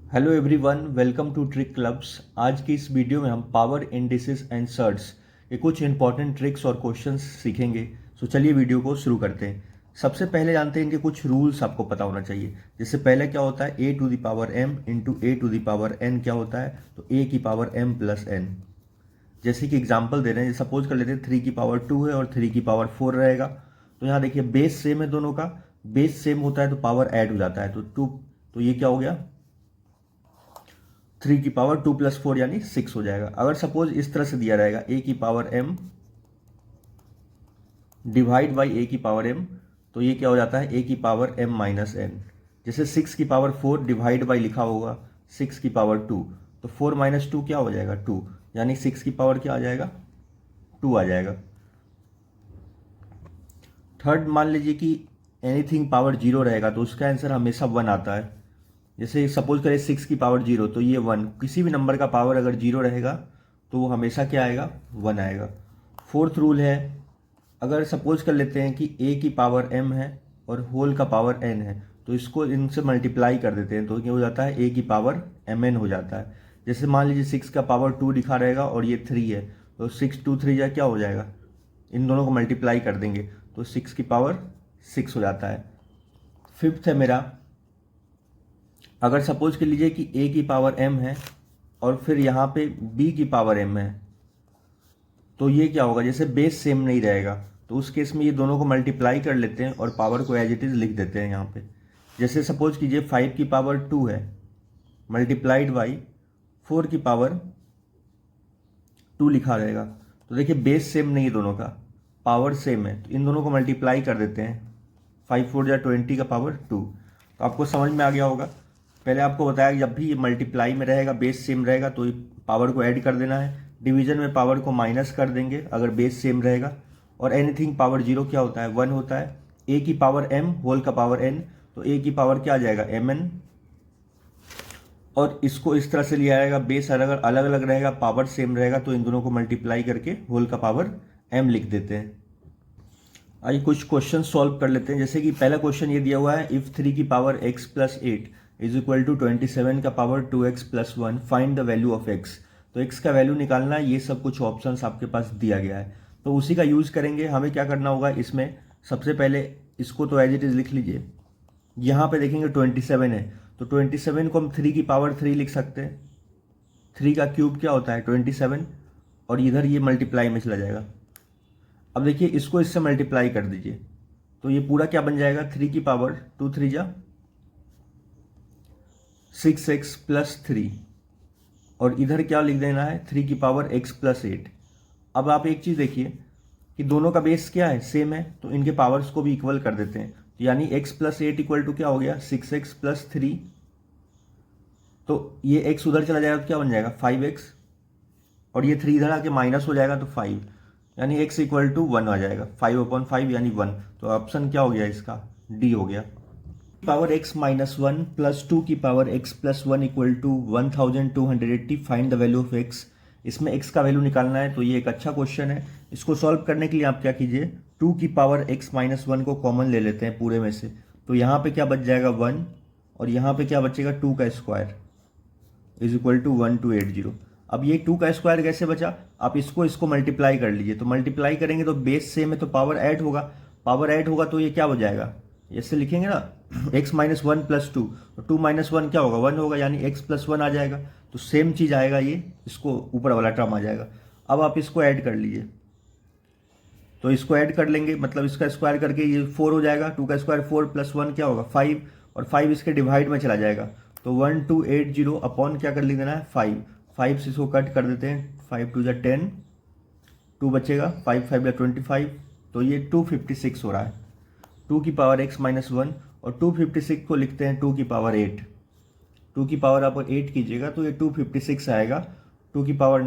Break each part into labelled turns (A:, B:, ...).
A: Hello everyone, welcome to trick clubs. आज की इस वीडियो में हम पावर इंडिसेस एंड सर्ट्स के कुछ इंपॉर्टेंट ट्रिक्स और क्वेश्चंस सीखेंगे। सो चलिए वीडियो को शुरू करते हैं। सबसे पहले जानते हैं इनके कुछ रूल्स आपको पता होना चाहिए। जैसे पहले क्या होता है, A to the power M into A to the power N क्या होता है, तो ए की पावर एम प्लस एन। जैसे कि एग्जाम्पल दे रहे हैं, सपोज कर लेते हैं 3 की पावर 2 है और 3 की पावर 4 रहेगा। तो यहाँ देखिए बेस सेम है, दोनों का बेस सेम होता है तो पावर ऐड हो जाता है, तो 2, तो ये क्या हो गया 3 की पावर 2 प्लस 4 यानी 6 हो जाएगा। अगर सपोज इस तरह से दिया रहेगा ए की पावर एम डिवाइड बाई ए की पावर एम, तो ये क्या हो जाता है ए की पावर एम माइनस एन। जैसे 6 की पावर 4 डिवाइड बाई लिखा होगा 6 की पावर 2, तो 4 माइनस 2 क्या हो जाएगा 2, यानी 6 की पावर क्या आ जाएगा 2 आ जाएगा। थर्ड मान लीजिए कि एनीथिंग पावर जीरो रहेगा तो उसका आंसर हमेशा 1 आता है। जैसे सपोज करें 6 की पावर जीरो, तो ये 1, किसी भी नंबर का पावर अगर जीरो रहेगा तो वो हमेशा क्या आएगा 1 आएगा। फोर्थ रूल है, अगर सपोज कर लेते हैं कि ए की पावर एम है और होल का पावर एन है, तो इसको इनसे मल्टीप्लाई कर देते हैं तो क्या हो जाता है ए की पावर एम एन हो जाता है। जैसे मान लीजिए 6 का पावर 2 लिखा रहेगा और ये 3 है, तो 6 2 3 या क्या हो जाएगा, इन दोनों को मल्टीप्लाई कर देंगे तो 6 की पावर 6 हो जाता है। फिफ्थ है मेरा, अगर सपोज कर लीजिए कि ए की पावर एम है और फिर यहाँ पे बी की पावर एम है, तो ये क्या होगा, जैसे बेस सेम नहीं रहेगा तो उस केस में ये दोनों को मल्टीप्लाई कर लेते हैं और पावर को एज इट इज़ लिख देते हैं यहाँ पे। जैसे सपोज कीजिए 5 की पावर 2 है मल्टीप्लाइड बाई 4 की पावर 2 लिखा रहेगा, तो देखिए बेस सेम नहीं है दोनों का, पावर सेम है, तो इन दोनों को मल्टीप्लाई कर देते हैं। 5 4 या 20 का पावर 2। तो आपको समझ में आ गया होगा। पहले आपको बताया कि जब भी ये मल्टीप्लाई में रहेगा बेस सेम रहेगा तो पावर को ऐड कर देना है, डिवीजन में पावर को माइनस कर देंगे अगर बेस सेम रहेगा, और एनीथिंग पावर जीरो क्या होता है 1 होता है। ए की पावर एम होल का पावर एन, तो ए की पावर क्या आ जाएगा एम एन, और इसको इस तरह से लिया जाएगा, बेस अगर अलग अलग रहेगा पावर सेम रहेगा तो इन दोनों को मल्टीप्लाई करके होल का पावर एम लिख देते हैं। आइए कुछ क्वेश्चन सॉल्व कर लेते हैं। जैसे कि पहला क्वेश्चन ये दिया हुआ है, इफ 3 की power x plus 8 is equal to 27 का power 2x plus 1 find the value of x। तो x का वैल्यू निकालना है, ये सब कुछ ऑप्शंस आपके पास दिया गया है तो उसी का यूज करेंगे। हमें क्या करना होगा इसमें, सबसे पहले इसको तो एज इट इज लिख लीजिए। यहाँ पे देखेंगे 27 है तो 27 को हम 3 की पावर 3 लिख सकते हैं। 3 का क्यूब क्या होता है 27, और इधर ये मल्टीप्लाई में चला जाएगा। अब देखिए इसको इससे मल्टीप्लाई कर दीजिए तो ये पूरा क्या बन जाएगा 3 की पावर 2 3 जा 6x प्लस 3, और इधर क्या लिख देना है 3 की पावर x प्लस 8। अब आप एक चीज़ देखिए कि दोनों का बेस क्या है सेम है, तो इनके पावर्स को भी इक्वल कर देते हैं, तो यानी x प्लस 8 इक्वल टू क्या हो गया 6x प्लस 3। तो ये x उधर चला जाएगा तो क्या बन जाएगा 5x, और ये 3 इधर आके माइनस हो जाएगा तो 5, यानी x इक्वल टू 1 आ जाएगा, 5/5 यानी 1। तो ऑप्शन क्या हो गया इसका डी हो गया। पावर x माइनस 1 प्लस 2 की power x plus 1 equal to 1280, find the value of x। इसमें x का वैल्यू निकालना है तो ये एक अच्छा क्वेश्चन है। इसको सॉल्व करने के लिए आप क्या कीजिए 2 की पावर x माइनस 1 को कॉमन ले लेते हैं पूरे में से, तो यहाँ पे क्या बच जाएगा 1, और यहाँ पे क्या बचेगा 2 का स्क्वायर इज इक्वल टू 1280। अब ये 2 का स्क्वायर कैसे बचा, आप इसको मल्टीप्लाई कर लीजिए, तो मल्टीप्लाई करेंगे तो बेस सेम है तो पावर ऐड होगा, पावर ऐड होगा तो ये क्या हो जाएगा, ऐसे लिखेंगे ना x माइनस 1 प्लस 2, तो 2 माइनस 1 क्या होगा 1 होगा, यानी x प्लस 1 आ जाएगा। तो सेम चीज़ आएगा, ये इसको ऊपर वाला टर्म आ जाएगा। अब आप इसको ऐड कर लीजिए, तो इसको ऐड कर लेंगे मतलब इसका स्क्वायर करके ये 4 हो जाएगा, 2 का स्क्वायर 4 प्लस 1 क्या होगा 5, और 5 इसके डिवाइड में चला जाएगा, तो 1280 अपॉन क्या कर लिख देना है 5। 5 से इसको कट कर देते हैं, 5 2 10, 2 बचेगा 5 5 25, तो ये 256 हो रहा है। 2 की पावर x माइनस 1 और 256 को लिखते हैं 2 की पावर 8। 2 की पावर आप 8 कीजिएगा तो ये 256 आएगा। 2 की पावर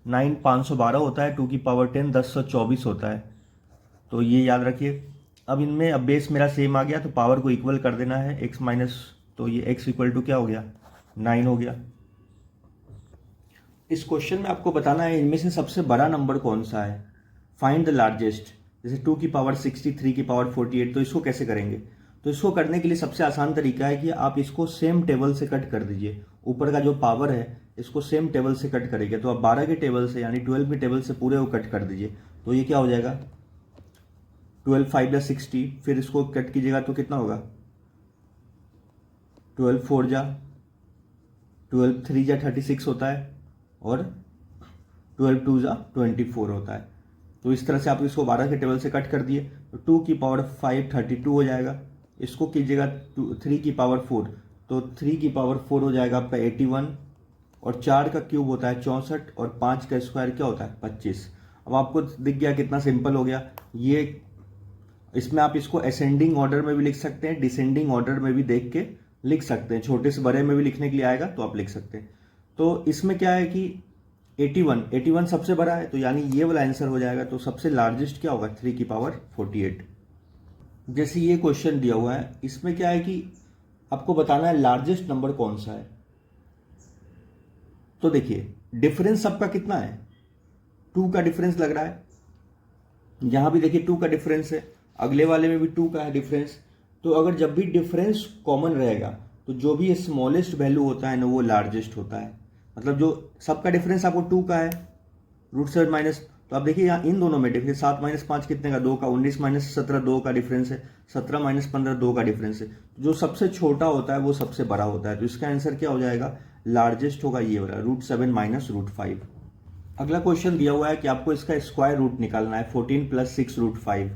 A: 9 512 होता है, 2 की पावर 10 1024 होता है, तो ये याद रखिए। अब इनमें अब बेस मेरा सेम आ गया तो पावर को इक्वल कर देना है x माइनस, तो ये x इक्वल टू क्या हो गया 9 हो गया। इस क्वेश्चन में आपको बताना है इनमें से सबसे बड़ा नंबर कौन सा है, फाइंड द लार्जेस्ट। जैसे 2 की पावर 60 3 की पावर 48, तो इसको कैसे करेंगे, तो इसको करने के लिए सबसे आसान तरीका है कि आप इसको सेम टेबल से कट कर दीजिए। ऊपर का जो पावर है इसको सेम टेबल से कट करेंगे, तो आप 12 के टेबल से यानी 12 के टेबल से पूरे को कट कर दीजिए। तो ये क्या हो जाएगा 12 5 या 60, फिर इसको कट कीजिएगा तो कितना होगा 12 4 जा 12 3 जा 36 होता है और 12 2 जा 24 होता है। तो इस तरह से आप इसको 12 के टेबल से कट कर दिए तो 2 की पावर 5 32 हो जाएगा। इसको कीजिएगा 3 की पावर 4, तो 3 की पावर 4 हो जाएगा आपका 81, और 4 का क्यूब होता है 64, और 5 का स्क्वायर क्या होता है 25। अब आपको दिख गया कितना सिंपल हो गया ये। इसमें आप इसको असेंडिंग ऑर्डर में भी लिख सकते हैं, डिसेंडिंग ऑर्डर में भी देख के लिख सकते हैं, छोटे से बड़े में भी लिखने के लिए आएगा तो आप लिख सकते हैं। तो इसमें क्या है कि 81 सबसे बड़ा है, तो यानी ये वाला आंसर हो जाएगा। तो सबसे लार्जेस्ट क्या होगा 3 की पावर 48। जैसे ये क्वेश्चन दिया हुआ है, इसमें क्या है कि आपको बताना है लार्जेस्ट नंबर कौन सा है। तो देखिए डिफरेंस सबका कितना है 2 का डिफरेंस लग रहा है, यहां भी देखिए 2 का डिफरेंस है, अगले वाले में भी 2 का है डिफरेंस। तो अगर जब भी डिफरेंस कॉमन रहेगा तो जो भी स्मॉलेस्ट वैल्यू होता है ना वो लार्जेस्ट होता है। मतलब जो सबका डिफरेंस आपको 2 का है √7 माइनस, तो आप देखिए यहाँ इन दोनों में डिफरेंस 7 - 5 कितने का 2 का, 19 - 17 2 का डिफरेंस है, 17 - 15 2 का डिफरेंस है। जो सबसे छोटा होता है वो सबसे बड़ा होता है। तो इसका आंसर क्या हो जाएगा लार्जेस्ट होगा ये वाला √7 - √5। अगला क्वेश्चन दिया हुआ है कि आपको इसका स्क्वायर रूट निकालना है 14 + 6 √5।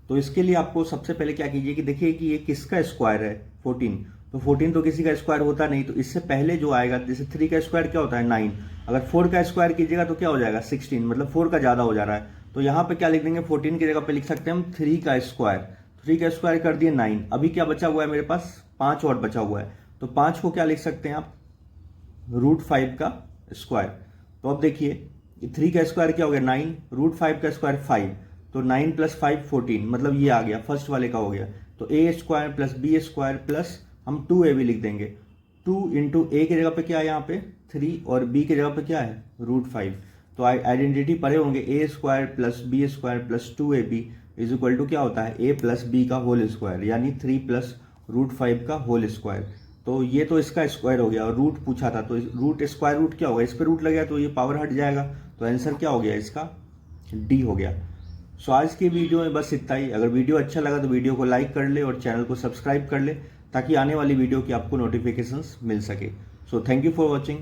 A: तो इसके लिए आपको सबसे पहले क्या कीजिए कि देखिए कि ये किसका स्क्वायर है 14, तो 14 तो किसी का स्क्वायर होता नहीं, तो इससे पहले जो आएगा जैसे 3 का स्क्वायर क्या होता है 9, अगर 4 का स्क्वायर कीजिएगा तो क्या हो जाएगा 16, मतलब 4 का ज़्यादा हो जा रहा है। तो यहाँ पे क्या लिख देंगे 14 की जगह पे लिख सकते हैं हम 3 का स्क्वायर, 3 का स्क्वायर कर दिए 9। अभी क्या बचा हुआ है मेरे पास 5 और बचा हुआ है, तो 5 को क्या लिख सकते हैं आप √5 का स्क्वायर। तो अब देखिए 3 का स्क्वायर क्या हो गया 9, √5 का स्क्वायर 5, तो 9 + 5 14, मतलब ये आ गया फर्स्ट वाले का हो गया। तो a² + b² प्लस हम 2ab लिख देंगे। 2 × a की जगह पे क्या है यहाँ पे 3 और b की जगह पे क्या है √5। तो आइडेंटिटी पढ़े होंगे a² + b² + 2ab = क्या होता है a + b का होल स्क्वायर, यानी 3 + √5 का होल स्क्वायर। तो ये तो इसका स्क्वायर हो गया और रूट पूछा था, तो रूट स्क्वायर रूट क्या होगा इस पर रूट लगेगा तो ये पावर हट जाएगा। तो आंसर क्या हो गया इसका डी हो गया। सो आज की वीडियो में बस इतना ही। अगर वीडियो अच्छा लगा तो वीडियो को लाइक कर ले और चैनल को सब्सक्राइब कर ले ताकि आने वाली वीडियो की आपको नोटिफिकेशंस मिल सके। So thank you for watching.